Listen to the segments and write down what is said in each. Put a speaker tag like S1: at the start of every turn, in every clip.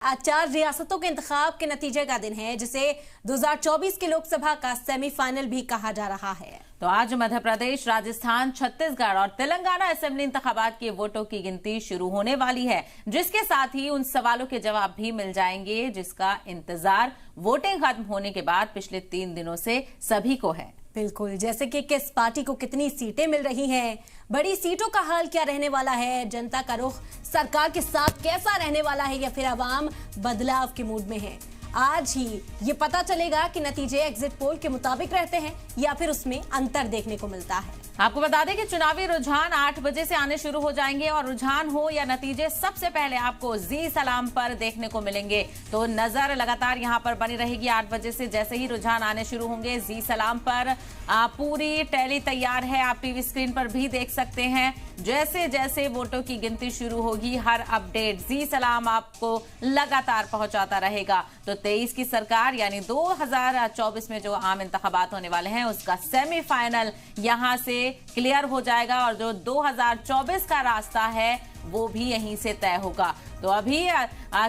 S1: आज 4 रियासतों के इंतखाब के नतीजे का दिन है, जिसे 2024 के लोकसभा का सेमीफाइनल भी कहा जा रहा है।
S2: तो आज मध्य प्रदेश, राजस्थान, छत्तीसगढ़ और तेलंगाना असेंबली इंतखाबात के वोटों की गिनती शुरू होने वाली है, जिसके साथ ही उन सवालों के जवाब भी मिल जाएंगे जिसका इंतजार वोटिंग खत्म होने के बाद पिछले 3 दिनों से सभी को है।
S1: बिल्कुल, जैसे कि किस पार्टी को कितनी सीटें मिल रही हैं, बड़ी सीटों का हाल क्या रहने वाला है, जनता का रुख सरकार के साथ कैसा रहने वाला है या फिर आवाम बदलाव के मूड में है। आज ही ये पता चलेगा कि नतीजे एग्जिट पोल के मुताबिक रहते हैं या फिर उसमें अंतर देखने को मिलता है।
S2: आपको बता दें कि चुनावी रुझान 8 बजे से आने शुरू हो जाएंगे और रुझान हो या नतीजे सबसे पहले आपको जी सलाम पर देखने को मिलेंगे। तो नजर लगातार यहां पर बनी रहेगी 8 बजे से। जैसे ही रुझान आने शुरू होंगे जी सलाम पर पूरी टैली तैयार है, आप टीवी स्क्रीन पर भी देख सकते हैं। जैसे जैसे वोटों की गिनती शुरू होगी, हर अपडेट जी सलाम आपको लगातार पहुंचाता रहेगा। तो 23 की सरकार यानी 2024 में जो आम इंतखाबात होने वाले हैं, उसका सेमीफाइनल यहां से क्लियर हो जाएगा और जो 2024 का रास्ता है वो भी यहीं से तय होगा। तो अभी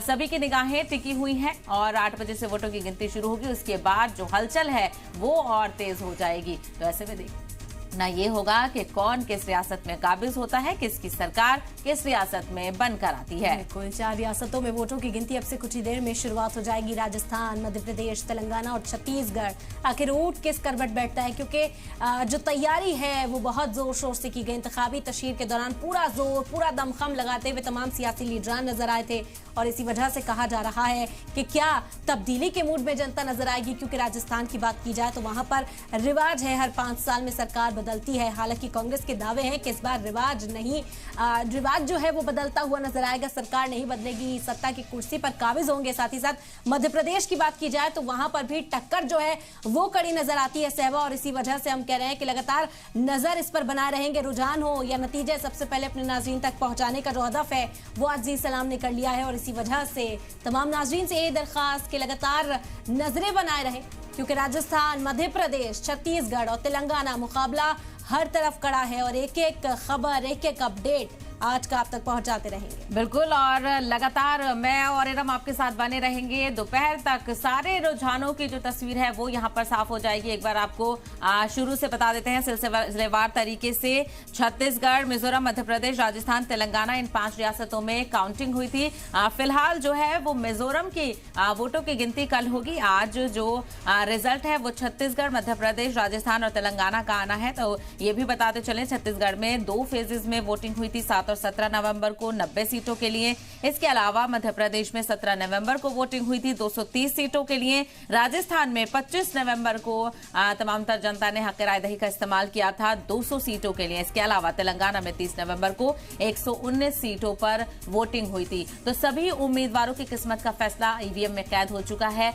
S2: सभी की निगाहें टिकी हुई हैं और 8 बजे से वोटों की गिनती शुरू होगी। उसके बाद जो हलचल है वो और तेज हो जाएगी। तो ऐसे में ना ये होगा कि कौन किस रियासत में काबिज होता है, किसकी सरकार किस रियासत में बनकर आती है।
S1: कुल 4 रियासतों में वोटों की गिनती अब से कुछ ही देर में शुरुआत हो जाएगी। राजस्थान, मध्य प्रदेश, तेलंगाना और छत्तीसगढ़। आखिर ऊंट किस करवट बैठता है, क्योंकि जो तैयारी है वो बहुत जोर शोर से की गई। इंतखाबी तशहीर के दौरान पूरा जोर, पूरा दमखम लगाते हुए तमाम सियासी लीडरान नजर आए थे और इसी वजह से कहा जा रहा है कि क्या तब्दीली के मूड में जनता नजर आएगी। क्योंकि राजस्थान की बात की जाए तो वहां पर रिवाज है, हर 5 साल में सरकार बदलती है। हालांकि कांग्रेस के दावे हैं कि इस बार रिवाज जो है वो बदलता हुआ नजर आएगा, सरकार नहीं बदलेगी, सत्ता की कुर्सी पर काबिज होंगे। साथ ही साथ मध्य प्रदेश की बात की जाए तो वहां पर भी टक्कर जो है वो कड़ी नजर आती है सहवा, और इसी वजह से हम कह रहे हैं कि लगातार नजर इस पर बनाए रहेंगे। रुझान हो या नतीजे सबसे पहले अपने नाजरीन तक पहुंचाने का जो हदफ है वो आज जी सलाम ने कर लिया है और इसी वजह से तमाम नाजरीन से ये दरखास्त कि लगातार नजरें बनाए रहे, क्योंकि राजस्थान, मध्य प्रदेश, छत्तीसगढ़ और तेलंगाना मुकाबला हर तरफ कड़ा है और एक एक खबर, एक एक अपडेट आज का आप तक पहुंचाते रहेंगे।
S2: बिल्कुल, और लगातार मैं और इरम आपके साथ बने रहेंगे। दोपहर तक सारे रुझानों की जो तस्वीर है वो यहां पर साफ हो जाएगी। एक बार आपको शुरू से बता देते हैं सिलसिलेवार तरीके से। छत्तीसगढ़, मिजोरम, मध्य प्रदेश, राजस्थान, तेलंगाना, इन 5 रियासतों में काउंटिंग हुई थी। फिलहाल जो है वो मिजोरम की वोटों की गिनती कल होगी। आज जो रिजल्ट है वो छत्तीसगढ़, मध्य प्रदेश, राजस्थान और तेलंगाना का आना है। तो ये भी बताते चले, छत्तीसगढ़ में 2 फेजेज में वोटिंग हुई थी, 7 और 17 नवंबर को 90 सीटों के लिए। इसके अलावा मध्य प्रदेश में 17 नवंबर को वोटिंग हुई थी 230 सीटों के लिए। राजस्थान में 25 नवंबर को तमाम तर जनता ने हक राय दही का इस्तेमाल किया था 200 सीटों के लिए। इसके अलावा तेलंगाना में 30 नवंबर को 119 सीटों पर वोटिंग हुई थी। तो सभी उम्मीदवारों की किस्मत का फैसला ईवीएम में कैद हो चुका है।